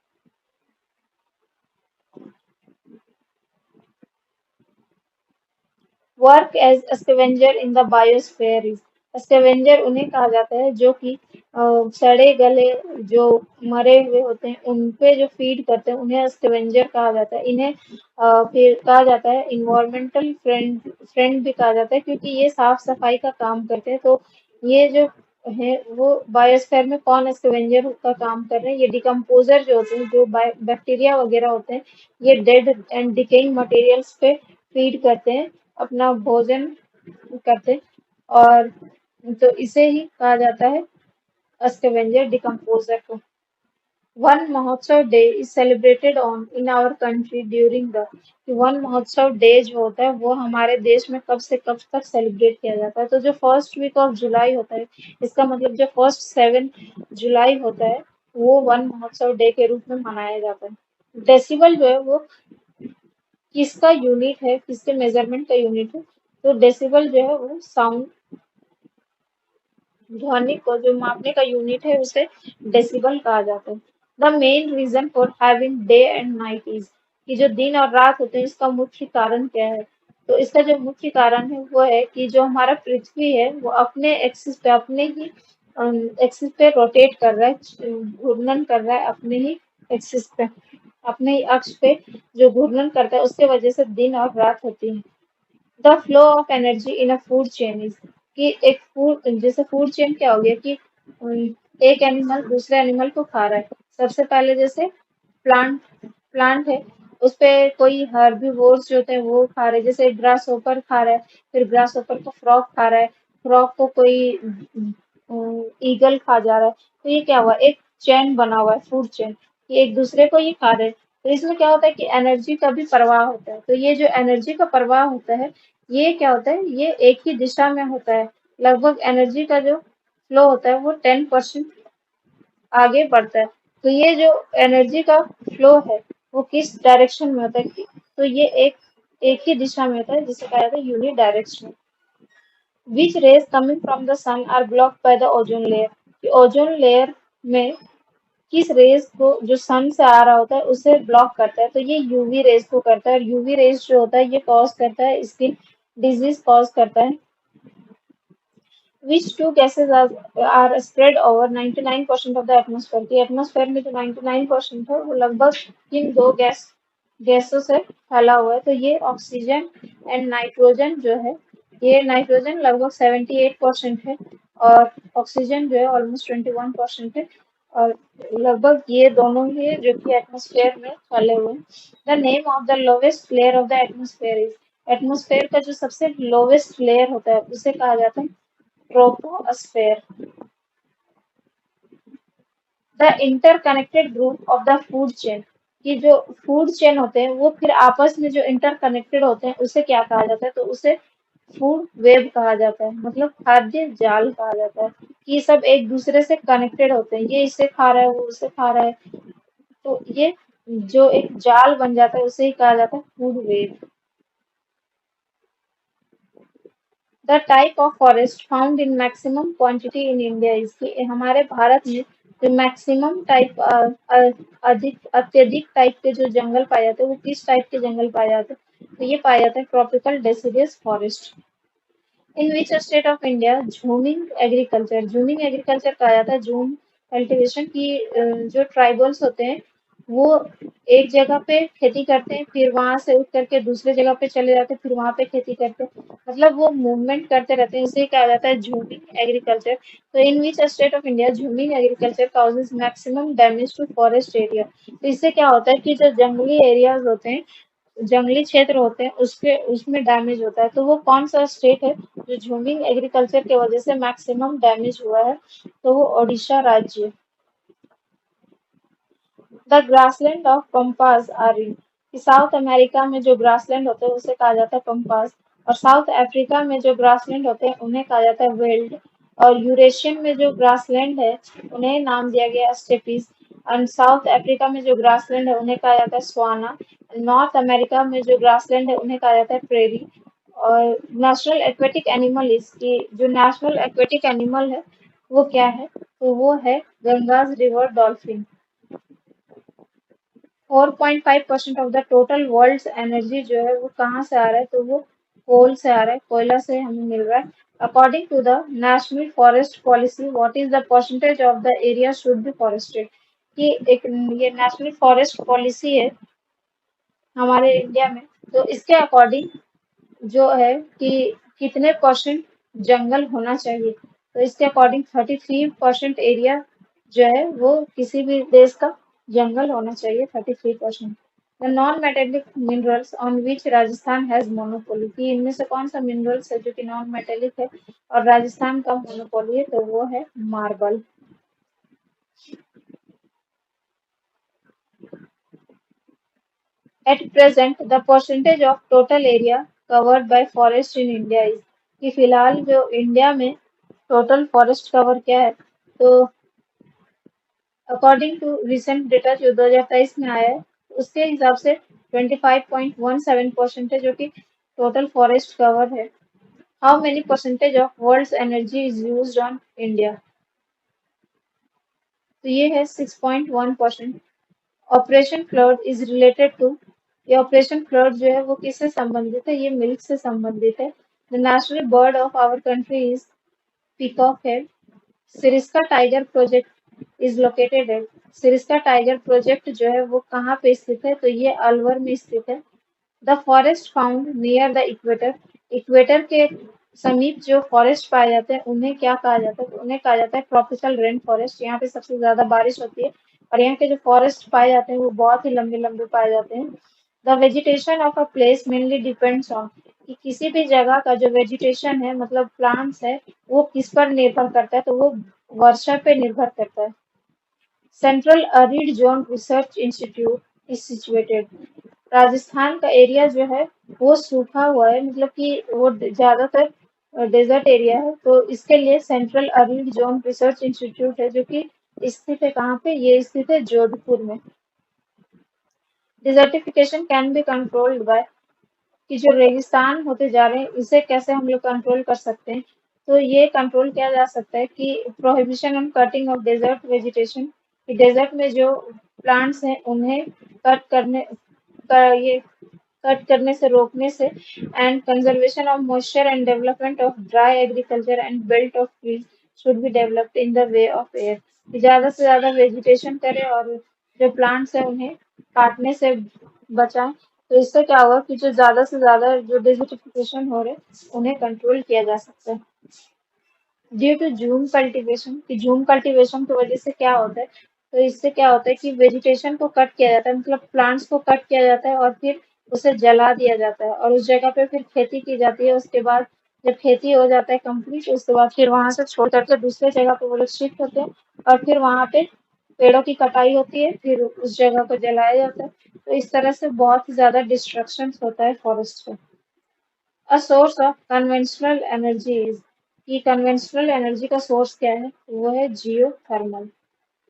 Work as scavenger in the biosphere is? Scavenger उन्हें कहा जाता है जो कि सड़े गले, जो मरे हुए होते हैं, उन पे जो फीड करते हैं, उन्हें स्कैवेंजर कहा जाता है। इन्हें फिर कहा जाता है इन्वायरमेंटल फ्रेंड भी कहा जाता है, क्योंकि ये साफ सफाई का काम करते हैं। तो ये जो है वो बायोस्फीयर में कौन स्कैवेंजर का काम कर रहे हैं? ये डिकम्पोजर जो होते हैं, जो बैक्टीरिया वगैरह होते हैं, ये डेड एंड डिकेइंग मटेरियल्स पे फीड करते हैं, अपना भोजन करते, और तो इसे ही कहा जाता है स्कैवेंजर डिकम्पोजर को। Van Mahotsav day is celebrated on in our country during the? Van Mahotsav day जो होता है वो हमारे देश में कब से कब तक सेलिब्रेट किया जाता है? तो जो फर्स्ट वीक ऑफ जुलाई होता है, इसका मतलब जो फर्स्ट 7 जुलाई होता है, वो वन महोत्सव डे के रूप में मनाया जाता है। डेसिबल जो है वो किसका यूनिट है, किसके मेजरमेंट का यूनिट है? तो डेसिबल जो है वो साउंड, ध्वनि को जो मापने का यूनिट है, उसे डेसिबल कहा जाता है। The main reason for having day and night is? कि जो दिन और रात होते हैं, इसका मुख्य कारण क्या है? तो इसका जो मुख्य कारण है वो है कि जो हमारा पृथ्वी है वो अपने एक्सिस पे, अपने ही एक्सिस पे रोटेट कर रहा है, घूर्णन कर रहा है अपने ही एक्सिस पे, अपने ही अक्ष पे जो घूर्णन करता है, उसके वजह से दिन और रात होती है। The flow of energy in a food chain is? कि एक फूड, जैसे फूड चेन क्या हो गया कि एक एनिमल दूसरे एनिमल को खा रहा है। सबसे पहले जैसे प्लांट प्लांट है, उस पे कोई हर्बीवोर्स जो होते हैं वो खा रहे हैं, जैसे ग्रास होपर खा रहा है, फिर ग्रास होपर को फ्रॉग खा रहा है, फ्रॉग को कोई ईगल खा जा रहा है। तो ये क्या हुआ, एक चेन बना हुआ है, फूड चेन, ये एक दूसरे को ये खा रहे हैं। तो इसमें क्या होता है कि एनर्जी का भी प्रवाह होता है। तो ये जो एनर्जी का प्रवाह होता है, ये क्या होता है, ये एक ही दिशा में होता है। लगभग एनर्जी का जो फ्लो होता है वो 10% आगे बढ़ता है। तो ये जो एनर्जी का फ्लो है वो किस डायरेक्शन में होता है? तो ये एक ही दिशा में होता है, जिसे कहा जाता है unidirection. Which rays coming from the sun are blocked by the ozone layer? Ozone layer में किस रेज को जो सन से आ रहा होता है उसे ब्लॉक करता है? तो ये यूवी रेज को करता है। और यूवी रेज जो होता है ये कॉज करता है स्किन डिजीज, कॉज करता है। Which two gases are spread over 99% of the atmosphere? कि एटमोस्फेयर में जो 99% है वो लगभग किन दो गैसों से फैला हुआ है? तो ये ऑक्सीजन एंड नाइट्रोजन जो है, ये नाइट्रोजन लगभग 78% है, और ऑक्सीजन जो है ऑलमोस्ट 21% है। और लगभग ये दोनों ही है जो कि एटमॉस्फेयर में फैले हुए हैं। The name of the lowest layer of the atmosphere is, atmosphere का जो सबसे लोवेस्ट लेयर होता है उसे कहा जाता है troposphere. The interconnected group of the food chain, कि जो फूड चेन होते हैं वो फिर आपस में जो इंटरकनेक्टेड होते हैं उसे क्या कहा जाता है, तो उसे फूड वेब कहा जाता है, मतलब खाद्य जाल कहा जाता है, कि ये सब एक दूसरे से कनेक्टेड होते हैं, ये इसे खा रहा है वो उसे खा रहा है, तो ये जो एक जाल बन जाता है उसे ही कहा जाता है food web. The type of forest found in maximum quantity in India is, कि हमारे भारत में जो मैक्सिमम टाइप अधिक अत्यधिक टाइप के जो जंगल पाए जाते हैं वो किस टाइप के जंगल पाए जाते हैं, तो ये पाया जाता है tropical deciduous forest. In which state of India jhuming agriculture, jhuming agriculture कहा जाता है झूम कल्टीवेशन की, जो ट्राइबल्स होते हैं वो एक जगह पे खेती करते हैं, फिर वहां से उठ करके दूसरे जगह पे चले जाते हैं, फिर वहां पे खेती करते हैं, मतलब वो मूवमेंट करते रहते हैं, इसे कहा जाता है झूमिंग एग्रीकल्चर। तो in which state of India jhuming agriculture causes maximum damage to forest area, तो इससे क्या होता है कि जो जंगली एरियाज होते हैं, जंगली क्षेत्र होते हैं उसके उसमें डैमेज होता है, तो वो कौन सा स्टेट है जो झूमिंग एग्रीकल्चर की वजह से मैक्सिमम डैमेज हुआ है, तो वो ओडिशा राज्य। The grassland of pampas are in, South America में जो ग्रासलैंड होते हैं उसे कहा जाता है पंपास, और साउथ अफ्रीका में जो ग्रासलैंड होते हैं उन्हें कहा जाता है वेल्ड, और यूरेशियन में जो ग्रासलैंड है उन्हें नाम दिया गया स्टेपीज, एंड साउथ अफ्रीका में जो ग्रासलैंड है उन्हें कहा जाता है स्वाना, नॉर्थ अमेरिका में जो ग्रासलैंड है उन्हें कहा जाता है प्रेरी। और नेशनल एक्वेटिक एनिमल इसकी, जो नेशनल एक्वेटिक एनिमल है वो क्या है, तो वो है Ganges river dolphin. 4.5% of the total world's energy जो है वो कहाँ से आ रहा है, तो वो कोल से आ रहा है, कोयला से हमें मिल रहा है। According to the national forest policy what is the percentage of the area should be forested, कि एक ये नेशनल फॉरेस्ट पॉलिसी है हमारे इंडिया में, तो इसके अकॉर्डिंग जो है कि कितने परसेंट जंगल होना चाहिए, तो इसके अकॉर्डिंग 33% एरिया जो है वो किसी भी देश का जंगल होना चाहिए, 33%। The non metallic minerals on which Rajasthan has monopoly, कि इनमें से कौन सा मिनरल्स है जो कि नॉन मेटेलिक है और राजस्थान का मोनोपोली है, तो वो है marble. At present, the percentage of total area covered by forest in India is, कि फिलहाल जो इंडिया में टोटल फॉरेस्ट कवर क्या है, तो अकॉर्डिंग टू रिसेंट डेटा जो 2023 में आया है उसके हिसाब से 25.17% है जो कि टोटल फॉरेस्ट कवर है। How many percentage of world's energy is used on India, तो ये है 6.1%। Operation flood is related to, ये ऑपरेशन फ्लड जो है वो किससे संबंधित है, ये मिल्क से संबंधित है। The national bird of our country is peacock है। Sariska tiger project is located है, सिरिस्का टाइगर प्रोजेक्ट जो है वो कहाँ पे स्थित है, तो ये अलवर में स्थित है। The forest found near the equator, equator के समीप जो फॉरेस्ट पाए जाते हैं उन्हें क्या कहा जाता है, तो उन्हें कहा जाता है ट्रॉपिकल रेन फॉरेस्ट, यहाँ पे सबसे ज्यादा बारिश होती है और यहाँ के जो फॉरेस्ट पाए जाते हैं वो बहुत ही लंबे लंबे पाए जाते हैं। The vegetation of a place mainly depends on, कि किसी भी जगह का जो वेजिटेशन है मतलब प्लांट्स है वो किस पर निर्भर करता है, तो वो वर्षा पे निर्भर करता है। Central arid zone research institute is situated, Rajasthan का एरिया जो है वो सूखा हुआ है, मतलब कि वो ज्यादातर डेजर्ट एरिया है, तो इसके लिए central arid zone research institute है जो कि स्थित है कहाँ पे, ये स्थित है जोधपुर में। Desertification can be controlled by, कि जो रेगिस्तान होते जा रहे हैं इसे कैसे हम लोग कंट्रोल कर सकते हैं, तो ये कंट्रोल किया जा सकता है कि prohibition on cutting of desert vegetation, कि डेजर्ट में जो प्लांट्स हैं उन्हें कट करने का ये कट करने से रोकने से, and conservation of moisture and development of dry agriculture and belt of trees should be developed in the way of air, ज्यादा से ज्यादा वेजिटेशन करें और जो प्लांट्स है उन्हें काटने से बचाएं, तो इससे क्या होगा कि जो ज्यादा से ज्यादा जो डिजर्टिफिकेशन हो रहे उन्हें कंट्रोल किया जा सकता है। ड्यू टू जूम कल्टीवेशन, कि जूम कल्टीवेशन की वजह से क्या होता है, तो इससे क्या होता है कि वेजिटेशन को कट किया जाता है, मतलब प्लांट्स को कट किया जाता है और फिर उसे जला दिया जाता है और उस जगह पे फिर खेती की जाती है। उसके बाद जब खेती हो जाता है कंप्लीट, उसके बाद फिर वहां से छोड़ करके दूसरे जगह पे वो लोग शिफ्ट होते हैं और फिर वहां पे पेड़ों की कटाई होती है, फिर उस जगह को जलाया जाता है। तो इस तरह से बहुत ही ज्यादा डिस्ट्रक्शन होता है फॉरेस्ट को। A source of conventional energy is, कि कन्वेंशनल एनर्जी का सोर्स क्या है, वो है जियोथर्मल।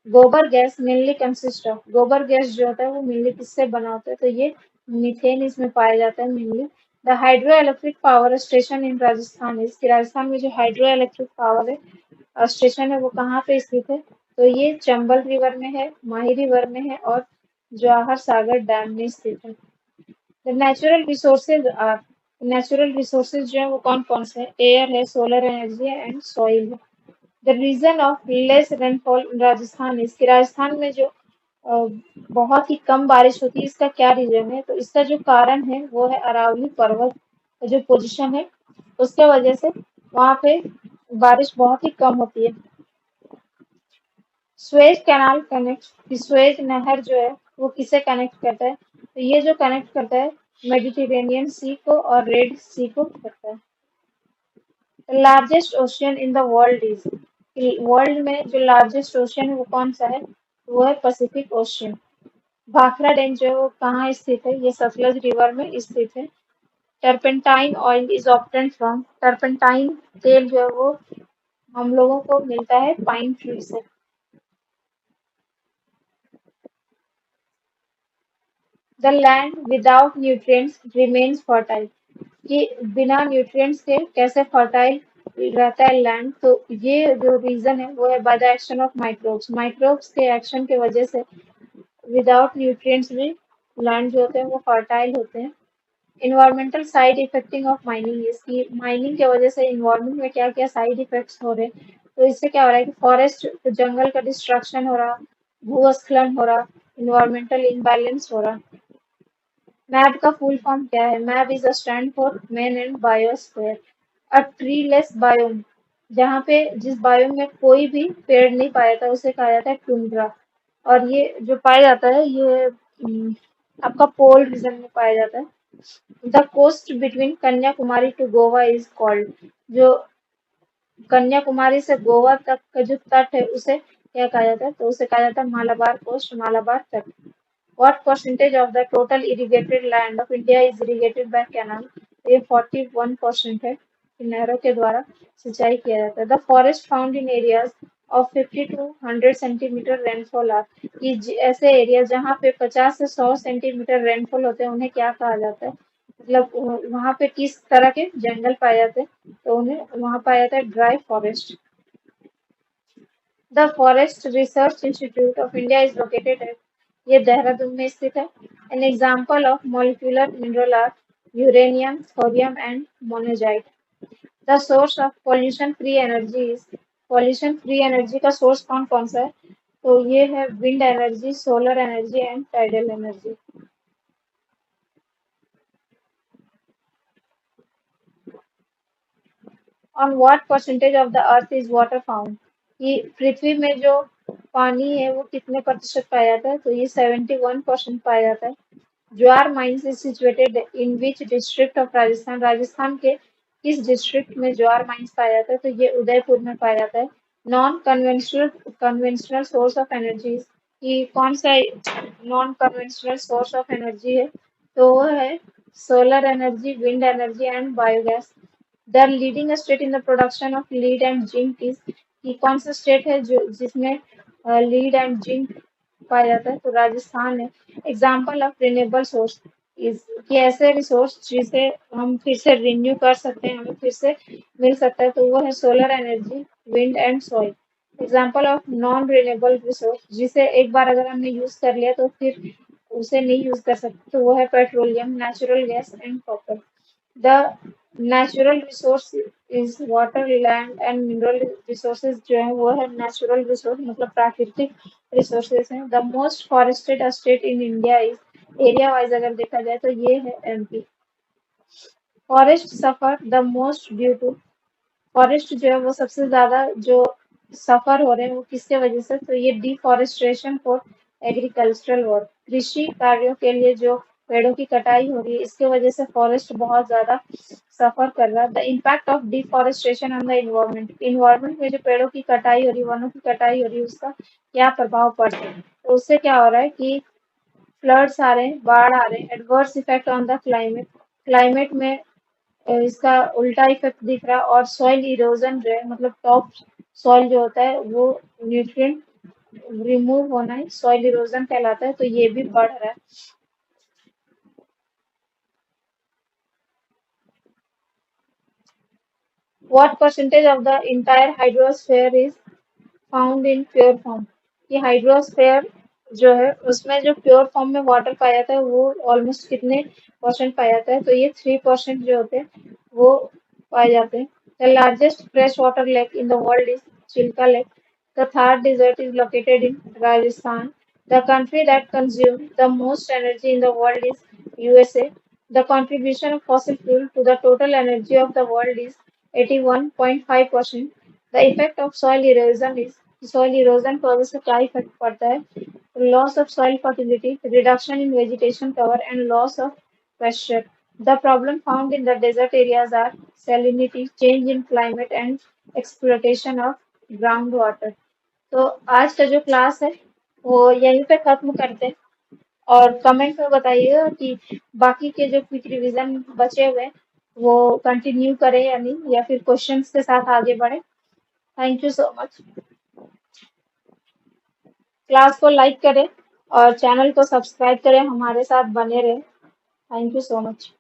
गोबर गैस मेनली कंसिस्ट ऑफ, गोबर गैस जो होता है वो मेनली किससे बना होता है, तो ये मीथेन इसमें पाया जाता है mainly. The hydro electric power station इन राजस्थान इस, कि राजस्थान में जो हाइड्रो इलेक्ट्रिक पावर है स्टेशन है वो कहाँ पे स्थित है, तो ये चंबल रिवर में है, माही रिवर में है और जवाहर सागर डैम में स्थित है। The natural resources are, natural resources जो है वो कौन कौन से हैं, एयर है, सोलर एनर्जी है एंड सॉइल है। The reason of less rainfall in Rajasthan इसके, राजस्थान में जो अ, बहुत ही कम बारिश होती है, इसका क्या रीजन है, तो इसका जो कारण है वो है अरावली पर्वत का जो पोजीशन है उसके वजह से वहाँ पे बारिश बहुत ही कम होती है। स्वेज कैनाल कनेक्ट, स्वेज नहर जो है वो किसे कनेक्ट करता है, तो ये जो कनेक्ट करता है मेडिटेरेनियन सी को और रेड सी को करता है। Largest ocean in the world is, world में जो लार्जेस्ट ओशियन है वो कौन सा है, वो है पैसिफिक ओशियन। भाखड़ा डैम जो है वो कहाँ स्थित है, ये सतलज रिवर में स्थित है। Turpentine oil is obtained from, turpentine तेल जो है वो हम लोगों को मिलता है पाइन ट्री से। The land without nutrients remains fertile, कि बिना न्यूट्रिएंट्स के कैसे फर्टाइल रहता है लैंड, तो ये जो रीजन है वो है by the action of microbes, microbes के एक्शन की वजह से विदाउट न्यूट्रिएंट्स भी लैंड जो होते हैं वो फर्टाइल होते हैं। Environmental side effecting of mining, इसकी माइनिंग की वजह से इन्वायरमेंट में क्या क्या साइड इफेक्ट्स हो रहे हैं, तो इससे क्या हो रहा है कि फॉरेस्ट जंगल का डिस्ट्रक्शन हो रहा, भूस्खलन हो रहा, इन्वायरमेंटल इम्बैलेंस हो रहा। मैप का फुल फॉर्म क्या है, map is a stand for man and biosphere, a treeless biome, जहाँ पे जिस बायोम में कोई भी पेड़ नहीं पाया जाता उसे कहा जाता है टुंड्रा। और ये जो पाया जाता है ये आपका पोल रीजन में पाया जाता है। The coast between Kanyakumari to Goa is called, जो कन्याकुमारी से गोवा तक का जो तट है उसे क्या कहा जाता है, तो उसे कहा जाता है मालाबार कोस्ट, मालाबार तट। What percentage of the total irrigated land of India is irrigated by canal? ये 41% है कि नहरों के द्वारा सिंचाई किया जाता है। The forest found in areas of 50 to 100 centimetre rainfall are, कि ऐसे एरिया जहाँ पे 50 से 100 सेंटीमीटर रेनफॉल होते हैं उन्हें क्या कहा जाता है, मतलब वहाँ पे किस तरह के जंगल पाए जाते हैं, तो उन्हें वहाँ पाया जाता है dry forest. The forest research institute of India is located at, ये देहरादून में स्थित है। An example of molecular mineral are uranium, thorium and monazite. The source of pollution free energy is, pollution free energy का source कौन कौन सा है, तो ये है wind energy, solar energy and tidal energy. On what percentage of the earth is water found, कि पृथ्वी में जो पानी है वो कितने प्रतिशत पाया जाता है, तो ये 71% पाया जाता है। Zawar mines is situated in which district of Rajasthan, Rajasthan के किस डिस्ट्रिक्ट में ज्वार माइंस पाया जाता है, तो ये उदयपुर में पाया जाता है। Non conventional conventional source of energy, कि कौन सा non conventional source of energy है, तो वो है solar energy, wind energy and biogas. The leading state in the production of lead and zinc is, कि कौन सा स्टेट है जो जिसमें लीड एंड जिंक पाया जाता है, तो राजस्थान है। Example of renewable source is, कि ऐसे रिसोर्स जिसे हम फिर से रिन्यू कर सकते हैं, हमें फिर से मिल सकता है, तो वो है solar energy, wind and soil. Example of non renewable resource, जिसे एक बार अगर हमने यूज कर लिया तो फिर उसे नहीं यूज कर सकते, तो वो है petroleum, natural gas and copper. The natural resource is water, land and mineral resources जो है वो है नेचुरल रिसोर्स, मतलब प्राकृतिक रिसोर्सेज हैं। The most forested state in India is, area wise अगर देखा जाए तो ये है MP. Forest suffer the most due to, forest जो है वो सबसे ज्यादा जो सफर हो रहे हैं वो किसके वजह से, तो ये डिफॉरेस्टेशन फॉर एग्रीकल्चरल वर्क, कृषि कार्यों के लिए जो पेड़ों की कटाई हो रही है इसके वजह से फॉरेस्ट बहुत ज्यादा सफर कर रहा है। The impact of deforestation on the environment, environment में जो पेड़ों की कटाई हो रही है, वनों की कटाई हो रही है, उसका क्या प्रभाव पड़ रहा है। तो उससे क्या हो रहा है कि फ्लड्स आ रहे हैं, बाढ़ आ रहे हैं, adverse effect on the climate, climate में इसका उल्टा इफेक्ट दिख रहा है, और सॉइल इरोजन जो है, मतलब टॉप सॉइल जो होता है वो न्यूट्रिएंट रिमूव होना है, सॉइल इरोजन कहलाता है, तो ये भी बढ़ रहा है। What percentage of the entire hydrosphere is found in pure form, ये हाइड्रोस्फीयर जो है उसमें जो प्योर फॉर्म में वाटर पाया जाता है वो ऑलमोस्ट कितने परसेंट पाया जाता है, तो ये 3% जो होते हैं वो पाए जाते हैं। The largest fresh water lake in the world is Chilka lake, the Thar desert is located in Rajasthan, the country that consumes the most energy in the world is USA, the contribution of fossil fuel to the total energy of the world is 81.5%, the effect of soil erosion is, soil erosion की वजह से क्या effect पड़ता है, loss of soil fertility, reduction in vegetation cover and loss of pressure. The problem found in the desert areas are salinity, change in climate and exploitation of groundwater. तो आज का जो क्लास है वो यहीं पे खत्म करते हैं, और कमेंट में बताइएगा कि बाकी के जो क्विक रिवीजन बचे हुए हैं वो कंटिन्यू करें या नहीं, या फिर क्वेश्चंस के साथ आगे बढ़े। Thank you so much. Class को लाइक करें और चैनल को सब्सक्राइब करें, हमारे साथ बने रहें। Thank you so much.